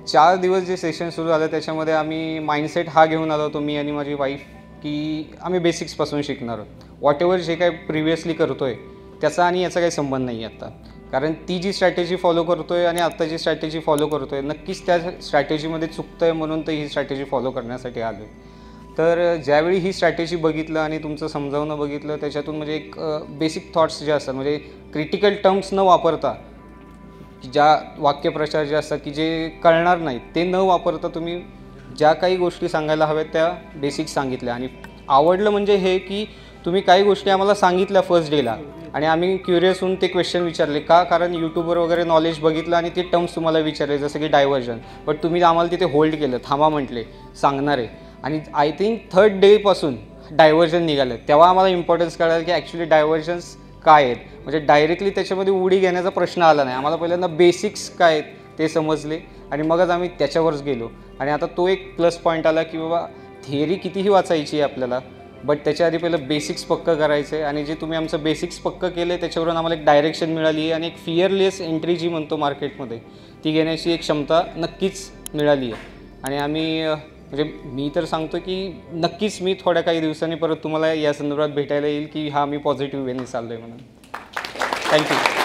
4 दिवस जे सेशन सुरू झालं त्याच्यामध्ये आम्ही माइंडसेट हा घेऊन आलो होतो, मी आणि माझी वाईफ, की आम्ही बेसिक्सपासून शिकणार आहोत. व्हॉटएव्हर जे काही प्रिव्हियसली करतो आहे त्याचा आणि याचा काही संबंध नाही आहे आता. कारण ती जी स्ट्रॅटेजी फॉलो करतो आहे आणि आत्ता जी स्ट्रॅटेजी फॉलो करतो आहे नक्कीच त्या स्ट्रॅटेजीमध्ये चुकतं आहे, म्हणून तर ही स्ट्रॅटेजी फॉलो करण्यासाठी आलो आहे. तर ज्यावेळी ही स्ट्रॅटेजी बघितलं आणि तुमचं समजावणं बघितलं त्याच्यातून म्हणजे एक बेसिक थॉट्स जे असतात, म्हणजे क्रिटिकल टर्म्स न वापरता, ज्या वाक्यप्रचार जे असतात की जे कळणार नाहीत ते न वापरता तुम्ही ज्या काही गोष्टी सांगायला हव्यात त्या बेसिक्स सांगितल्या. आणि आवडलं म्हणजे हे की तुम्ही काही गोष्टी आम्हाला सांगितल्या फर्स्ट डेला आणि आम्ही क्युरियस होऊन ते क्वेश्चन विचारले का, कारण यूट्यूबवर वगैरे नॉलेज बघितलं आणि ते टर्म्स तुम्हाला विचारले जसं की डायव्हर्जन, बट तुम्ही आम्हाला तिथे होल्ड केलं, थांबा म्हटले सांगणार आहे. आणि आय थिंक 3rd डेपासून डायव्हर्जन निघालं, तेव्हा आम्हाला इम्पॉर्टन्स कळालं की ॲक्च्युली डायव्हर्जन्स काय आहेत. म्हणजे डायरेक्टली त्याच्यामध्ये उडी घेण्याचा प्रश्न आला नाही, आम्हाला पहिल्यांदा बेसिक्स काय आहेत ते समजले आणि मगच आम्ही त्याच्यावरच गेलो. आणि आता तो एक प्लस पॉईंट आला की बाबा थिअरी कितीही वाचायची आहे आपल्याला, बट त्याच्या आधी पहिलं बेसिक्स पक्कं करायचं आहे. आणि जे तुम्ही आमचं बेसिक्स पक्कं केलं त्याच्यावरून आम्हाला एक डायरेक्शन मिळाली आहे आणि एक फिअरलेस एंट्री जी म्हणतो मार्केटमध्ये ती घेण्याची एक क्षमता नक्कीच मिळाली आहे. आणि आम्ही म्हणजे मी तर सांगतो की नक्कीच मी थोड्या काही दिवसांनी परत तुम्हाला या संदर्भात भेटायला येईल की हा मी पॉझिटिव्ह वेने चाललो आहे म्हणून. थँक्यू.